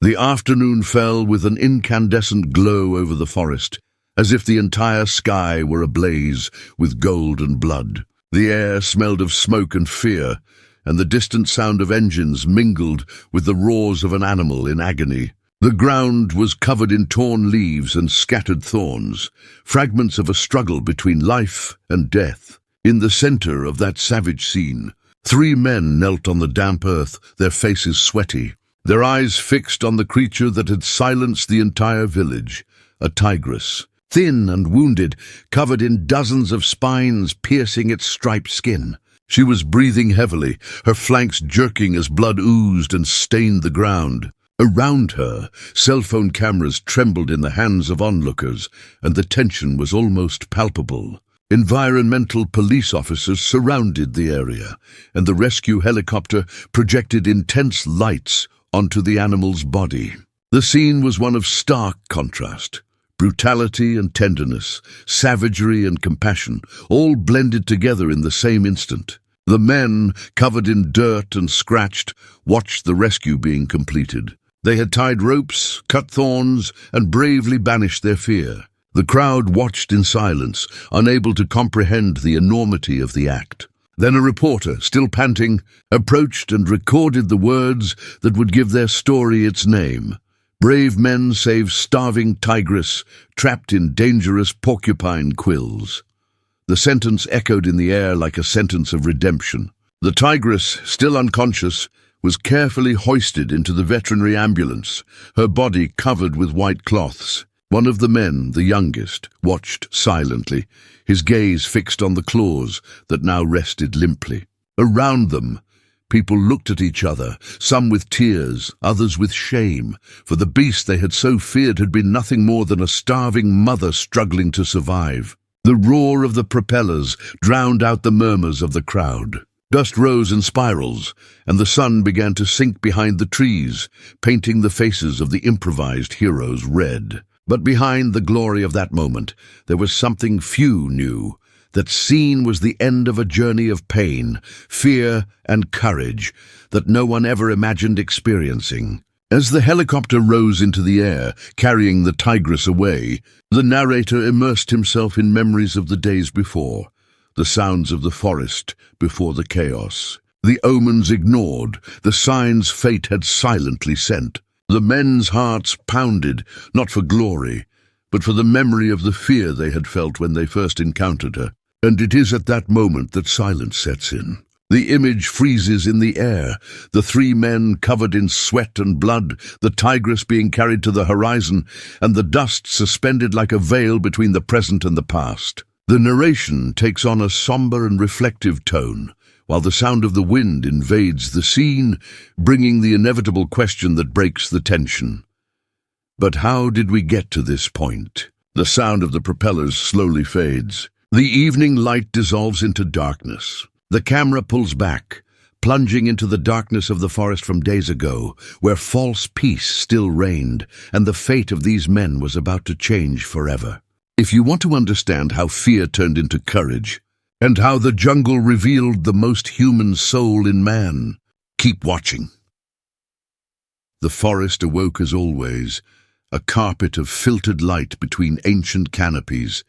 The afternoon fell with an incandescent glow over the forest, as if the entire sky were ablaze with gold and blood. The air smelled of smoke and fear, and the distant sound of engines mingled with the roars of an animal in agony. The ground was covered in torn leaves and scattered thorns, fragments of a struggle between life and death. In the center of that savage scene, 3 men knelt on the damp earth, their faces sweaty, their eyes fixed on the creature that had silenced the entire village, a tigress, thin and wounded, covered in dozens of spines piercing its striped skin. She was breathing heavily, her flanks jerking as blood oozed and stained the ground. Around her, cell phone cameras trembled in the hands of onlookers, and the tension was almost palpable. Environmental police officers surrounded the area, and the rescue helicopter projected intense lights onto the animal's body. The scene was one of stark contrast. Brutality and tenderness, savagery and compassion, all blended together in the same instant. The men, covered in dirt and scratched, watched the rescue being completed. They had tied ropes, cut thorns, and bravely banished their fear. The crowd watched in silence, unable to comprehend the enormity of the act. Then a reporter, still panting, approached and recorded the words that would give their story its name. Brave men save starving tigress, trapped in dangerous porcupine quills. The sentence echoed in the air like a sentence of redemption. The tigress, still unconscious, was carefully hoisted into the veterinary ambulance, her body covered with white cloths. One of the men, the youngest, watched silently, his gaze fixed on the claws that now rested limply. Around them, people looked at each other, some with tears, others with shame, for the beast they had so feared had been nothing more than a starving mother struggling to survive. The roar of the propellers drowned out the murmurs of the crowd. Dust rose in spirals, and the sun began to sink behind the trees, painting the faces of the improvised heroes red. But behind the glory of that moment, there was something few knew. That scene was the end of a journey of pain, fear, and courage that no one ever imagined experiencing. As the helicopter rose into the air, carrying the tigress away, the narrator immersed himself in memories of the days before, the sounds of the forest before the chaos, the omens ignored, the signs fate had silently sent. The men's hearts pounded, not for glory, but for the memory of the fear they had felt when they first encountered her. And it is at that moment that silence sets in. The image freezes in the air, the 3 men covered in sweat and blood, the tigress being carried to the horizon, and the dust suspended like a veil between the present and the past. The narration takes on a somber and reflective tone, while the sound of the wind invades the scene, bringing the inevitable question that breaks the tension. But how did we get to this point? The sound of the propellers slowly fades. The evening light dissolves into darkness. The camera pulls back, plunging into the darkness of the forest from days ago, where false peace still reigned, and the fate of these men was about to change forever. If you want to understand how fear turned into courage, and how the jungle revealed the most human soul in man, keep watching. The forest awoke as always, a carpet of filtered light between ancient canopies,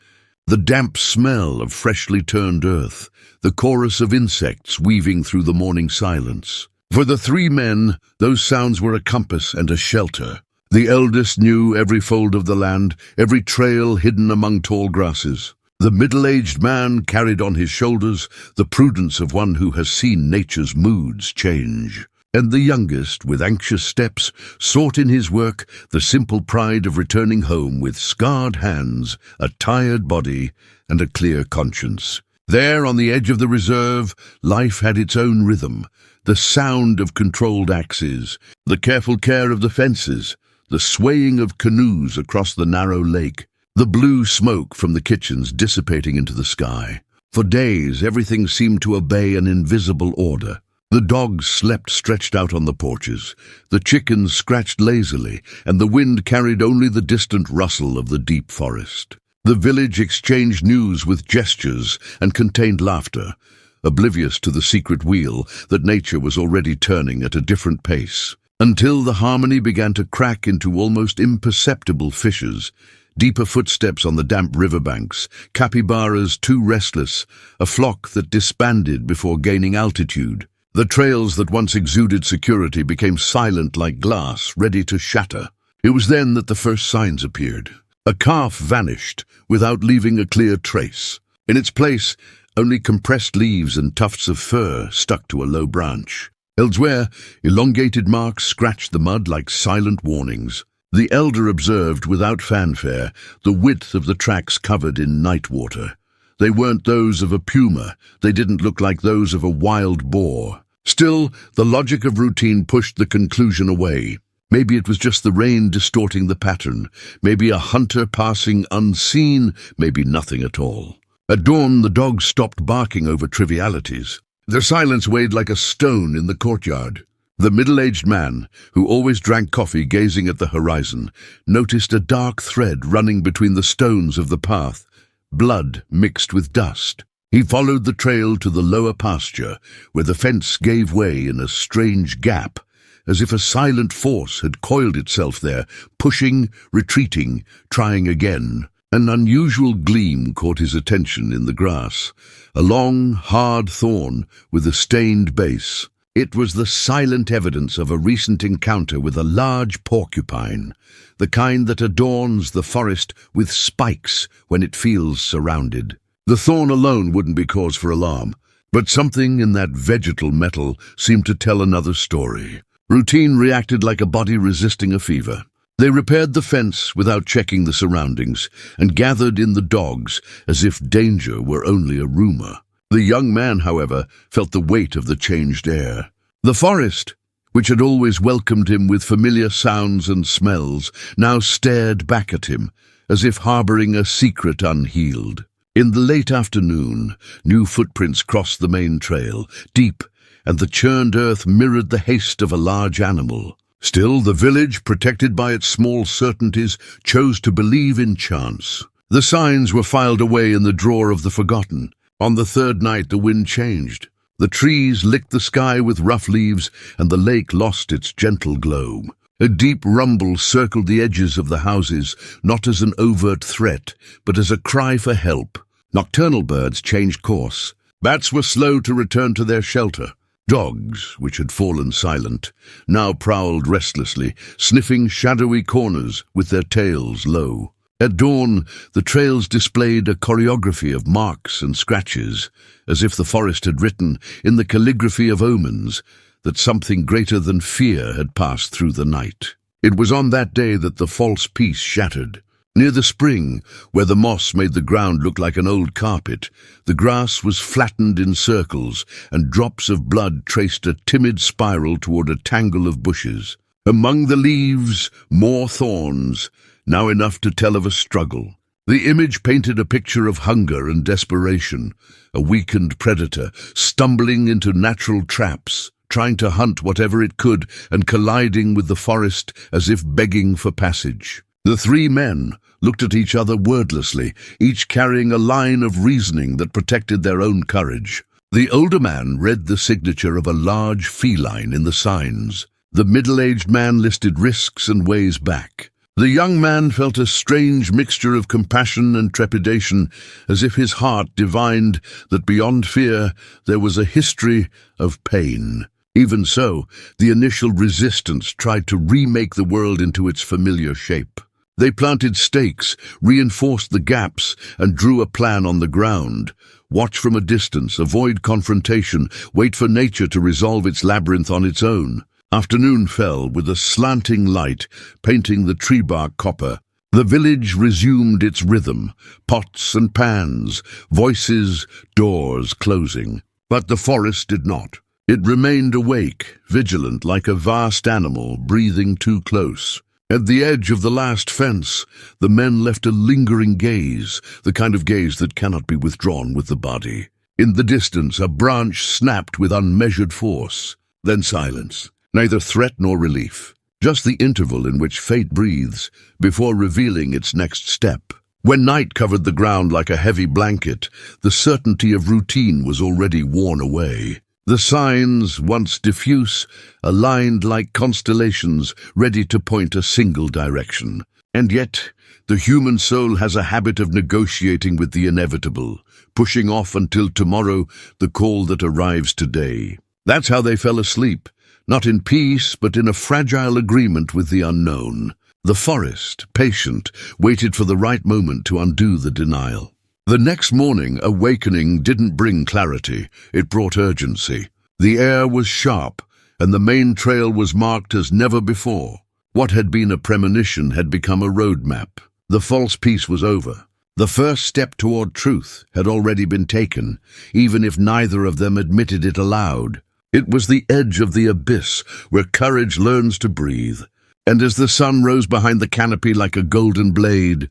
the damp smell of freshly turned earth, the chorus of insects weaving through the morning silence. For the 3 men, those sounds were a compass and a shelter. The eldest knew every fold of the land, every trail hidden among tall grasses. The middle-aged man carried on his shoulders the prudence of one who has seen nature's moods change. And the youngest, with anxious steps, sought in his work the simple pride of returning home with scarred hands, a tired body, and a clear conscience. There, on the edge of the reserve, life had its own rhythm, the sound of controlled axes, the careful care of the fences, the swaying of canoes across the narrow lake, the blue smoke from the kitchens dissipating into the sky. For days, everything seemed to obey an invisible order. The dogs slept stretched out on the porches, the chickens scratched lazily, and the wind carried only the distant rustle of the deep forest. The village exchanged news with gestures and contained laughter, oblivious to the secret wheel that nature was already turning at a different pace. until the harmony began to crack into almost imperceptible fissures. Deeper footsteps on the damp riverbanks, capybaras too restless, a flock that disbanded before gaining altitude. The trails that once exuded security became silent like glass, ready to shatter. It was then that the first signs appeared. A calf vanished without leaving a clear trace. In its place, only compressed leaves and tufts of fur stuck to a low branch. Elsewhere, elongated marks scratched the mud like silent warnings. The elder observed without fanfare the width of the tracks covered in night water. They weren't those of a puma, they didn't look like those of a wild boar. Still, the logic of routine pushed the conclusion away. Maybe it was just the rain distorting the pattern, maybe a hunter passing unseen, maybe nothing at all. At dawn, the dogs stopped barking over trivialities. Their silence weighed like a stone in the courtyard. The middle-aged man, who always drank coffee gazing at the horizon, noticed a dark thread running between the stones of the path, blood mixed with dust. He followed the trail to the lower pasture, where the fence gave way in a strange gap, as if a silent force had coiled itself there, pushing, retreating, trying again. An unusual gleam caught his attention in the grass, a long, hard thorn with a stained base. It was the silent evidence of a recent encounter with a large porcupine, the kind that adorns the forest with spikes when it feels surrounded. The thorn alone wouldn't be cause for alarm, but something in that vegetal metal seemed to tell another story. Routine reacted like a body resisting a fever. They repaired the fence without checking the surroundings and gathered in the dogs as if danger were only a rumor. The young man, however, felt the weight of the changed air. The forest, which had always welcomed him with familiar sounds and smells, now stared back at him, as if harboring a secret unhealed. In the late afternoon, new footprints crossed the main trail, deep, and the churned earth mirrored the haste of a large animal. Still, the village, protected by its small certainties, chose to believe in chance. The signs were filed away in the drawer of the forgotten. On the third night, the wind changed. The trees licked the sky with rough leaves, and the lake lost its gentle glow. A deep rumble circled the edges of the houses, not as an overt threat, but as a cry for help. Nocturnal birds changed course. Bats were slow to return to their shelter. Dogs, which had fallen silent, now prowled restlessly, sniffing shadowy corners with their tails low. At dawn, the trails displayed a choreography of marks and scratches, as if the forest had written, in the calligraphy of omens, that something greater than fear had passed through the night. It was on that day that the false peace shattered. Near the spring, where the moss made the ground look like an old carpet, the grass was flattened in circles, and drops of blood traced a timid spiral toward a tangle of bushes. Among the leaves, more thorns, now enough to tell of a struggle. The image painted a picture of hunger and desperation, a weakened predator stumbling into natural traps, trying to hunt whatever it could and colliding with the forest as if begging for passage. The three men looked at each other wordlessly, each carrying a line of reasoning that protected their own courage. The older man read the signature of a large feline in the signs. The middle-aged man listed risks and ways back. The young man felt a strange mixture of compassion and trepidation, as if his heart divined that beyond fear there was a history of pain. Even so, the initial resistance tried to remake the world into its familiar shape. They planted stakes, reinforced the gaps, and drew a plan on the ground. Watch from a distance, avoid confrontation, wait for nature to resolve its labyrinth on its own. Afternoon fell with a slanting light, painting the tree bark copper. The village resumed its rhythm, pots and pans, voices, doors closing. But the forest did not. It remained awake, vigilant like a vast animal breathing too close. At the edge of the last fence, the men left a lingering gaze, the kind of gaze that cannot be withdrawn with the body. In the distance, a branch snapped with unmeasured force. Then silence, neither threat nor relief, just the interval in which fate breathes before revealing its next step. When night covered the ground like a heavy blanket, the certainty of routine was already worn away. The signs, once diffuse, aligned like constellations, ready to point a single direction. And yet, the human soul has a habit of negotiating with the inevitable, pushing off until tomorrow the call that arrives today. That's how they fell asleep, not in peace, but in a fragile agreement with the unknown. The forest, patient, waited for the right moment to undo the denial. The next morning, awakening didn't bring clarity, it brought urgency. The air was sharp, and the main trail was marked as never before. What had been a premonition had become a roadmap. The false peace was over. The first step toward truth had already been taken, even if neither of them admitted it aloud. It was the edge of the abyss, where courage learns to breathe. And as the sun rose behind the canopy like a golden blade,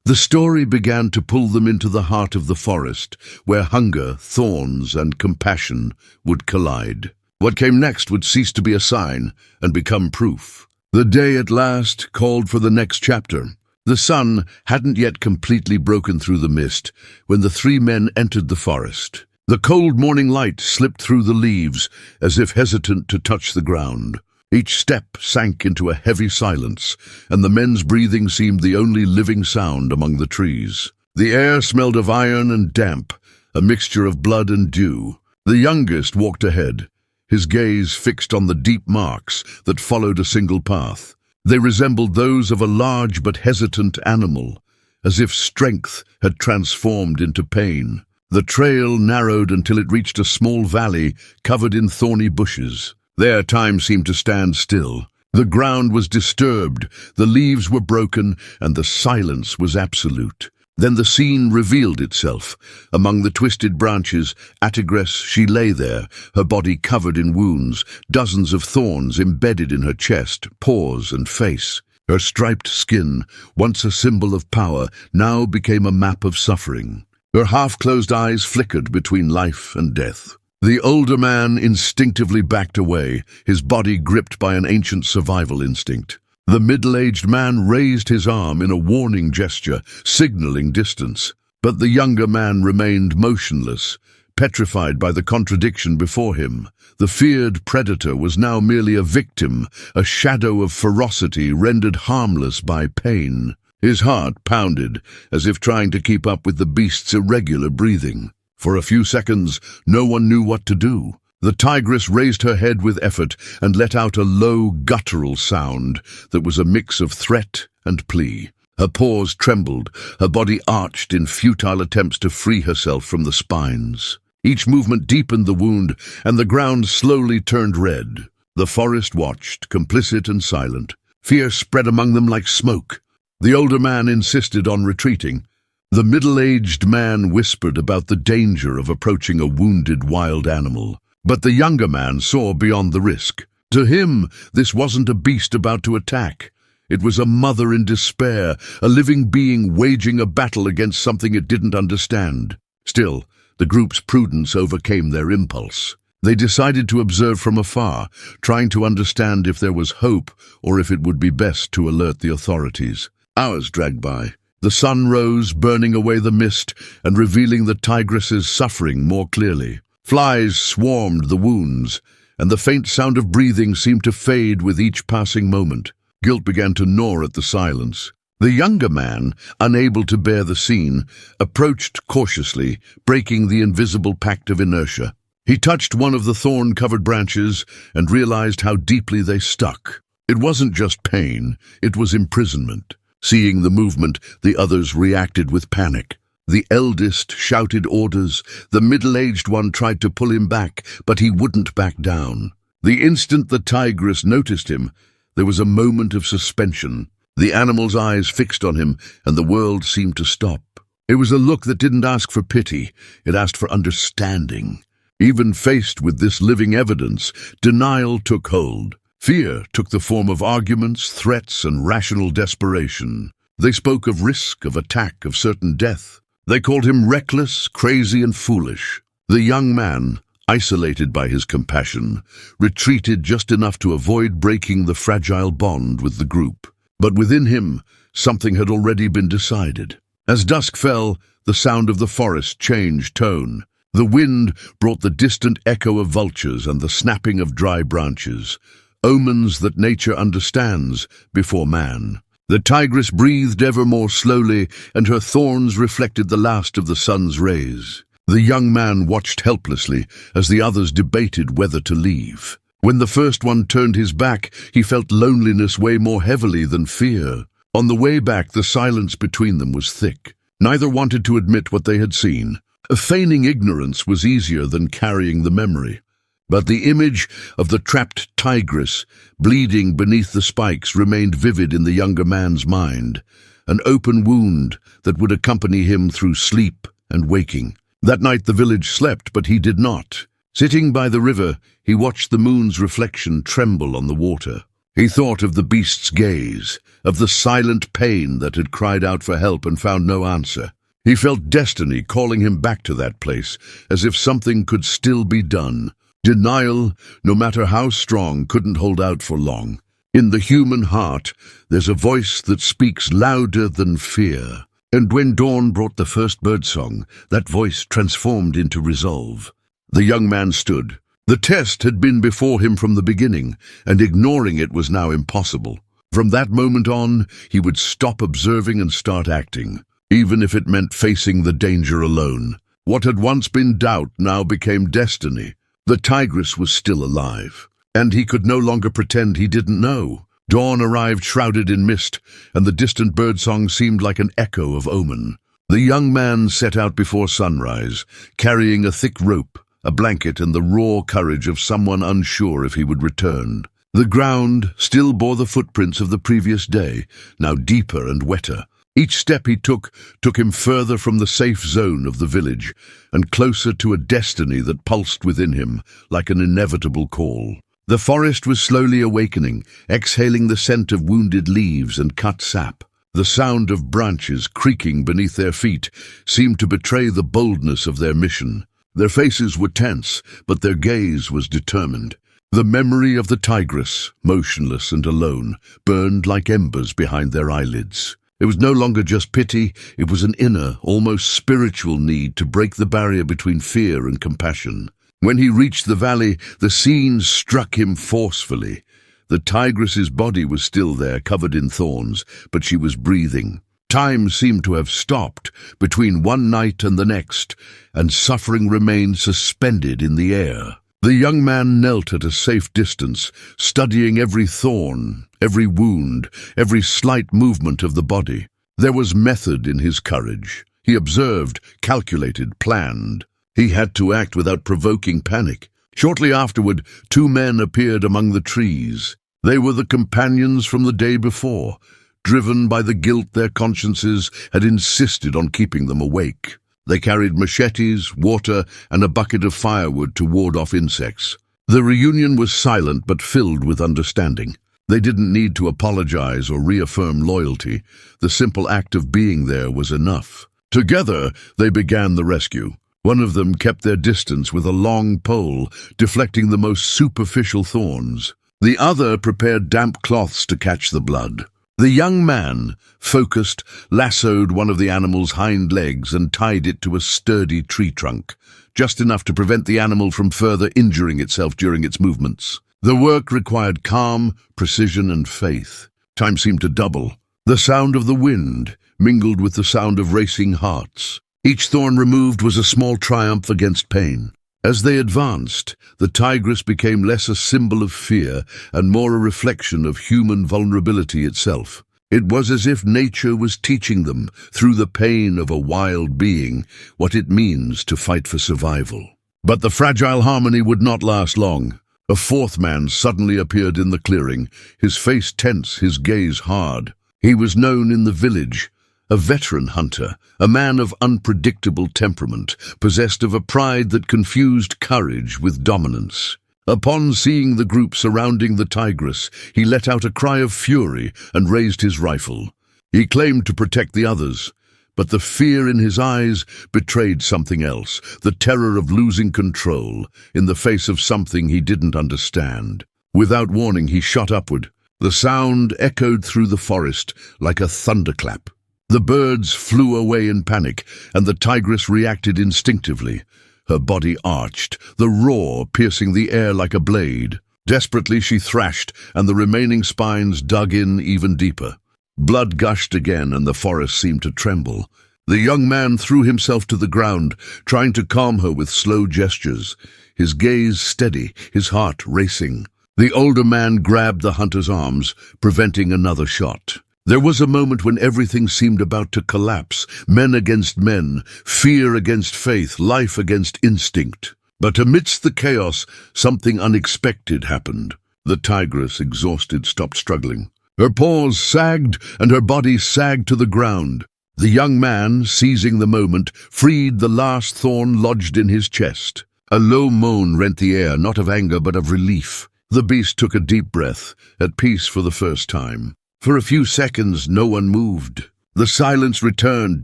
the story began to pull them into the heart of the forest, where hunger, thorns, and compassion would collide. What came next would cease to be a sign and become proof. The day at last called for the next chapter. The sun hadn't yet completely broken through the mist when the three men entered the forest. The cold morning light slipped through the leaves as if hesitant to touch the ground. Each step sank into a heavy silence, and the men's breathing seemed the only living sound among the trees. The air smelled of iron and damp, a mixture of blood and dew. The youngest walked ahead, his gaze fixed on the deep marks that followed a single path. They resembled those of a large but hesitant animal, as if strength had transformed into pain. The trail narrowed until it reached a small valley covered in thorny bushes. There time seemed to stand still. The ground was disturbed, the leaves were broken, and the silence was absolute. Then the scene revealed itself. Among the twisted branches, Tigress, she lay there, her body covered in wounds, dozens of thorns embedded in her chest, paws, and face. Her striped skin, once a symbol of power, now became a map of suffering. Her half-closed eyes flickered between life and death. The older man instinctively backed away, his body gripped by an ancient survival instinct. The middle-aged man raised his arm in a warning gesture, signaling distance. But the younger man remained motionless, petrified by the contradiction before him. The feared predator was now merely a victim, a shadow of ferocity rendered harmless by pain. His heart pounded, as if trying to keep up with the beast's irregular breathing. For a few seconds, no one knew what to do. The tigress raised her head with effort and let out a low, guttural sound that was a mix of threat and plea. Her paws trembled, her body arched in futile attempts to free herself from the spines. Each movement deepened the wound, and the ground slowly turned red. The forest watched, complicit and silent. Fear spread among them like smoke. The older man insisted on retreating. The middle-aged man whispered about the danger of approaching a wounded wild animal. But the younger man saw beyond the risk. To him, this wasn't a beast about to attack. It was a mother in despair, a living being waging a battle against something it didn't understand. Still, the group's prudence overcame their impulse. They decided to observe from afar, trying to understand if there was hope or if it would be best to alert the authorities. Hours dragged by. The sun rose, burning away the mist and revealing the tigress's suffering more clearly. Flies swarmed the wounds, and the faint sound of breathing seemed to fade with each passing moment. Guilt began to gnaw at the silence. The younger man, unable to bear the scene, approached cautiously, breaking the invisible pact of inertia. He touched one of the thorn-covered branches and realized how deeply they stuck. It wasn't just pain, it was imprisonment. Seeing the movement, the others reacted with panic. The eldest shouted orders. The middle-aged one tried to pull him back, but he wouldn't back down. The instant the tigress noticed him, there was a moment of suspension. The animal's eyes fixed on him, and the world seemed to stop. It was a look that didn't ask for pity, it asked for understanding. Even faced with this living evidence, denial took hold. Fear took the form of arguments, threats, and rational desperation. They spoke of risk, of attack, of certain death. They called him reckless, crazy, and foolish. The young man, isolated by his compassion, retreated just enough to avoid breaking the fragile bond with the group. But within him, something had already been decided. As dusk fell, the sound of the forest changed tone. The wind brought the distant echo of vultures and the snapping of dry branches, omens that nature understands before man. The tigress breathed ever more slowly, and her thorns reflected the last of the sun's rays. The young man watched helplessly as the others debated whether to leave. When the first one turned his back, he felt loneliness weigh more heavily than fear. On the way back, the silence between them was thick. Neither wanted to admit what they had seen. Feigning ignorance was easier than carrying the memory. But the image of the trapped tigress, bleeding beneath the spikes, remained vivid in the younger man's mind, an open wound that would accompany him through sleep and waking. That night the village slept, but he did not. Sitting by the river, he watched the moon's reflection tremble on the water. He thought of the beast's gaze, of the silent pain that had cried out for help and found no answer. He felt destiny calling him back to that place, as if something could still be done. Denial, no matter how strong, couldn't hold out for long. In the human heart, there's a voice that speaks louder than fear. And when dawn brought the first birdsong, that voice transformed into resolve. The young man stood. The test had been before him from the beginning, and ignoring it was now impossible. From that moment on, he would stop observing and start acting, even if it meant facing the danger alone. What had once been doubt now became destiny. The tigress was still alive, and he could no longer pretend he didn't know. Dawn arrived shrouded in mist, and the distant birdsong seemed like an echo of omen. The young man set out before sunrise, carrying a thick rope, a blanket, and the raw courage of someone unsure if he would return. The ground still bore the footprints of the previous day, now deeper and wetter. Each step he took him further from the safe zone of the village, and closer to a destiny that pulsed within him like an inevitable call. The forest was slowly awakening, exhaling the scent of wounded leaves and cut sap. The sound of branches creaking beneath their feet seemed to betray the boldness of their mission. Their faces were tense, but their gaze was determined. The memory of the tigress, motionless and alone, burned like embers behind their eyelids. It was no longer just pity, it was an inner, almost spiritual need to break the barrier between fear and compassion. When he reached the valley, the scene struck him forcefully. The tigress's body was still there, covered in thorns, but she was breathing. Time seemed to have stopped between one night and the next, and suffering remained suspended in the air. The young man knelt at a safe distance, studying every thorn, every wound, every slight movement of the body. There was method in his courage. He observed, calculated, planned. He had to act without provoking panic. Shortly afterward, two men appeared among the trees. They were the companions from the day before, driven by the guilt their consciences had insisted on keeping them awake. They carried machetes, water, and a bucket of firewood to ward off insects. The reunion was silent but filled with understanding. They didn't need to apologize or reaffirm loyalty. The simple act of being there was enough. Together, they began the rescue. One of them kept their distance with a long pole, deflecting the most superficial thorns. The other prepared damp cloths to catch the blood. The young man, focused, lassoed one of the animal's hind legs and tied it to a sturdy tree trunk, just enough to prevent the animal from further injuring itself during its movements. The work required calm, precision, and faith. Time seemed to double. The sound of the wind mingled with the sound of racing hearts. Each thorn removed was a small triumph against pain. As they advanced, the tigress became less a symbol of fear and more a reflection of human vulnerability itself. It was as if nature was teaching them, through the pain of a wild being, what it means to fight for survival. But the fragile harmony would not last long. A fourth man suddenly appeared in the clearing, his face tense, his gaze hard. He was known in the village, a veteran hunter, a man of unpredictable temperament, possessed of a pride that confused courage with dominance. Upon seeing the group surrounding the tigress, he let out a cry of fury and raised his rifle. He claimed to protect the others, but the fear in his eyes betrayed something else, the terror of losing control in the face of something he didn't understand. Without warning, he shot upward. The sound echoed through the forest like a thunderclap. The birds flew away in panic, and the tigress reacted instinctively. Her body arched, the roar piercing the air like a blade. Desperately she thrashed, and the remaining spines dug in even deeper. Blood gushed again, and the forest seemed to tremble. The young man threw himself to the ground, trying to calm her with slow gestures, his gaze steady, his heart racing. The older man grabbed the hunter's arms, preventing another shot. There was a moment when everything seemed about to collapse, men against men, fear against faith, life against instinct. But amidst the chaos, something unexpected happened. The tigress, exhausted, stopped struggling. Her paws sagged, and her body sagged to the ground. The young man, seizing the moment, freed the last thorn lodged in his chest. A low moan rent the air, not of anger but of relief. The beast took a deep breath, at peace for the first time. For a few seconds, no one moved. The silence returned,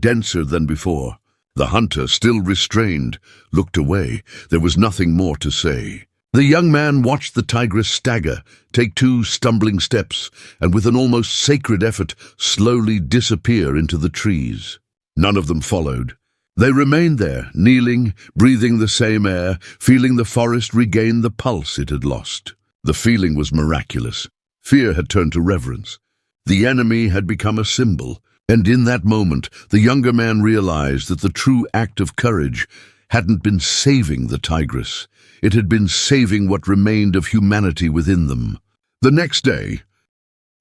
denser than before. The hunter, still restrained, looked away. There was nothing more to say. The young man watched the tigress stagger, take 2 stumbling steps, and with an almost sacred effort, slowly disappear into the trees. None of them followed. They remained there, kneeling, breathing the same air, feeling the forest regain the pulse it had lost. The feeling was miraculous. Fear had turned to reverence. The enemy had become a symbol, and in that moment, the younger man realized that the true act of courage hadn't been saving the tigress. It had been saving what remained of humanity within them. The next day,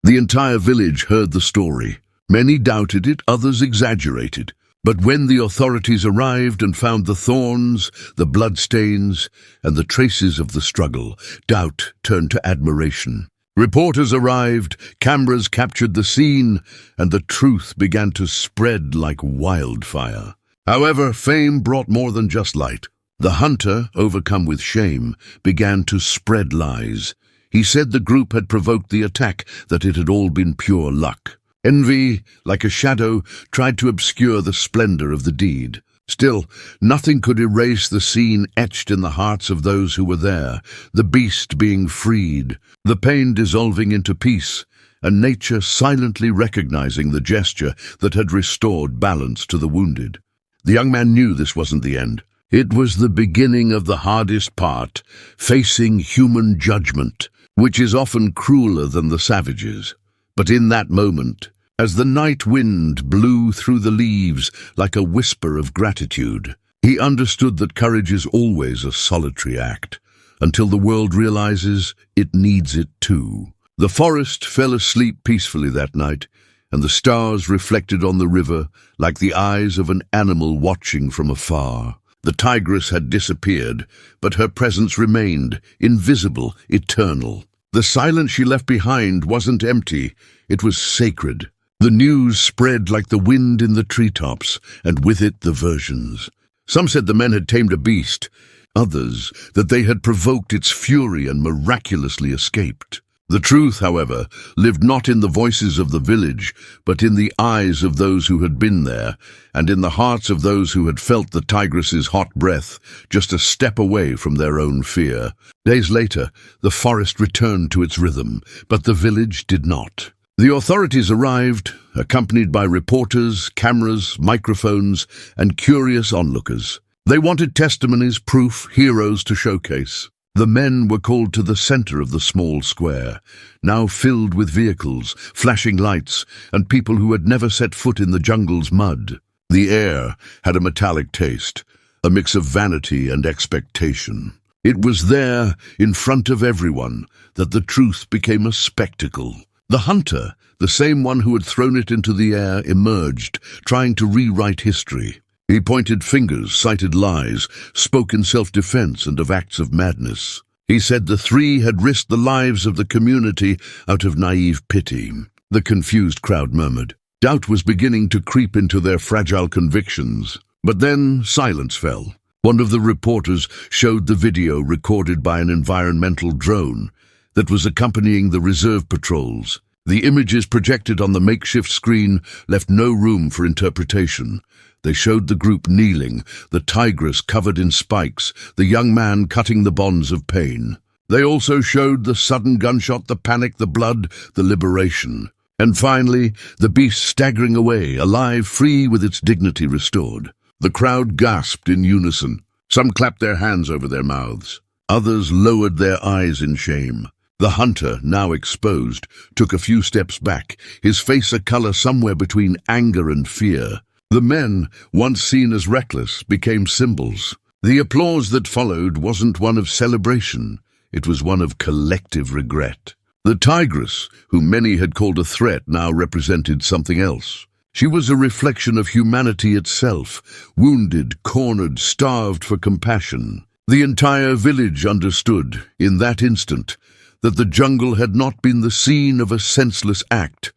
the entire village heard the story. Many doubted it, others exaggerated. But when the authorities arrived and found the thorns, the bloodstains, and the traces of the struggle, doubt turned to admiration. Reporters arrived, cameras captured the scene, and the truth began to spread like wildfire. However, fame brought more than just light. The hunter, overcome with shame, began to spread lies. He said the group had provoked the attack, that it had all been pure luck. Envy, like a shadow, tried to obscure the splendor of the deed. Still, nothing could erase the scene etched in the hearts of those who were there, the beast being freed, the pain dissolving into peace, and nature silently recognizing the gesture that had restored balance to the wounded. The young man knew this wasn't the end. It was the beginning of the hardest part, facing human judgment, which is often crueler than the savages. But in that moment, as the night wind blew through the leaves like a whisper of gratitude, he understood that courage is always a solitary act, until the world realizes it needs it too. The forest fell asleep peacefully that night, and the stars reflected on the river like the eyes of an animal watching from afar. The tigress had disappeared, but her presence remained, invisible, eternal. The silence she left behind wasn't empty, it was sacred. The news spread like the wind in the treetops, and with it the versions. Some said the men had tamed a beast, others that they had provoked its fury and miraculously escaped. The truth, however, lived not in the voices of the village, but in the eyes of those who had been there, and in the hearts of those who had felt the tigress's hot breath, just a step away from their own fear. Days later, the forest returned to its rhythm, but the village did not. The authorities arrived, accompanied by reporters, cameras, microphones, and curious onlookers. They wanted testimonies, proof, heroes to showcase. The men were called to the center of the small square, now filled with vehicles, flashing lights, and people who had never set foot in the jungle's mud. The air had a metallic taste, a mix of vanity and expectation. It was there, in front of everyone, that the truth became a spectacle. The hunter, the same one who had thrown it into the air, emerged, trying to rewrite history. He pointed fingers, cited lies, spoke in self-defense and of acts of madness. He said the 3 had risked the lives of the community out of naive pity. The confused crowd murmured. Doubt was beginning to creep into their fragile convictions. But then silence fell. One of the reporters showed the video recorded by an environmental drone that was accompanying the reserve patrols. The images projected on the makeshift screen left no room for interpretation. They showed the group kneeling, the tigress covered in spikes, the young man cutting the bonds of pain. They also showed the sudden gunshot, the panic, the blood, the liberation. And finally, the beast staggering away, alive, free, with its dignity restored. The crowd gasped in unison. Some clapped their hands over their mouths. Others lowered their eyes in shame. The hunter, now exposed, took a few steps back, his face a color somewhere between anger and fear. The men, once seen as reckless, became symbols. The applause that followed wasn't one of celebration. It was one of collective regret. The Tigress, whom many had called a threat, now represented something else. She was a reflection of humanity itself, wounded, cornered, starved for compassion. The entire village understood, in that instant, that the jungle had not been the scene of a senseless act,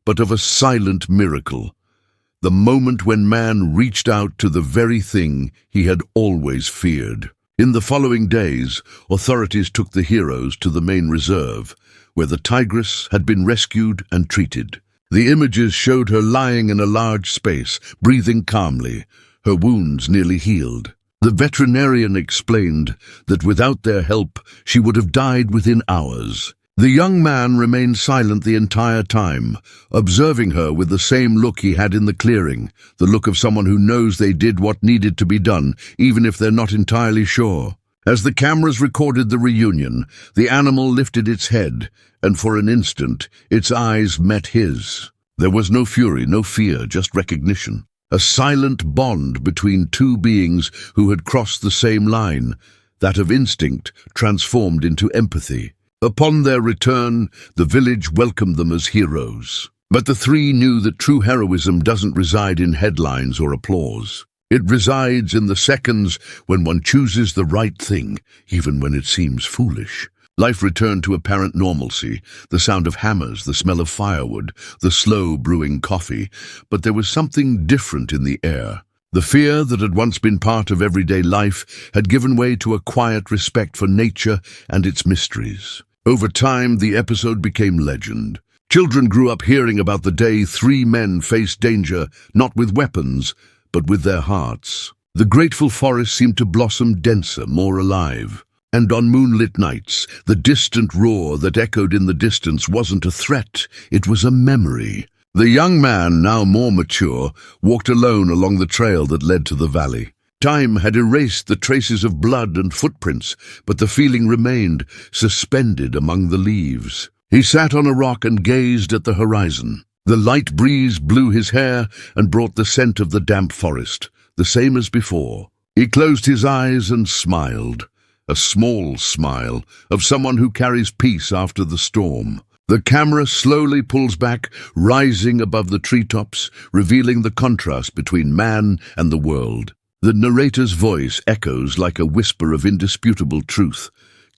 but of a silent miracle. The moment when man reached out to the very thing he had always feared. In the following days, authorities took the heroes to the main reserve, where the Tigress had been rescued and treated. The images showed her lying in a large space, breathing calmly, her wounds nearly healed. The veterinarian explained that without their help, she would have died within hours. The young man remained silent the entire time, observing her with the same look he had in the clearing, the look of someone who knows they did what needed to be done, even if they're not entirely sure. As the cameras recorded the reunion, the animal lifted its head, and for an instant, its eyes met his. There was no fury, no fear, just recognition. A silent bond between two beings who had crossed the same line, that of instinct transformed into empathy. Upon their return, the village welcomed them as heroes. But the three knew that true heroism doesn't reside in headlines or applause. It resides in the seconds when one chooses the right thing, even when it seems foolish. Life returned to apparent normalcy, the sound of hammers, the smell of firewood, the slow brewing coffee, but there was something different in the air. The fear that had once been part of everyday life had given way to a quiet respect for nature and its mysteries. Over time, the episode became legend. Children grew up hearing about the day three men faced danger, not with weapons, but with their hearts. The grateful forest seemed to blossom denser, more alive. And on moonlit nights, the distant roar that echoed in the distance wasn't a threat, it was a memory. The young man, now more mature, walked alone along the trail that led to the valley. Time had erased the traces of blood and footprints, but the feeling remained, suspended among the leaves. He sat on a rock and gazed at the horizon. The light breeze blew his hair and brought the scent of the damp forest, the same as before. He closed his eyes and smiled. A small smile of someone who carries peace after the storm. The camera slowly pulls back, rising above the treetops, revealing the contrast between man and the world. The narrator's voice echoes like a whisper of indisputable truth.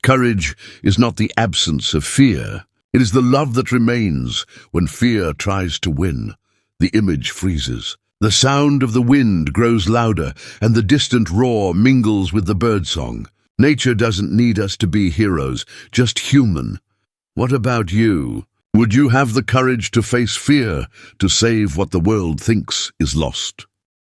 Courage is not the absence of fear. It is the love that remains when fear tries to win. The image freezes. The sound of the wind grows louder, and the distant roar mingles with the birdsong. Nature doesn't need us to be heroes, just human. What about you? Would you have the courage to face fear, to save what the world thinks is lost?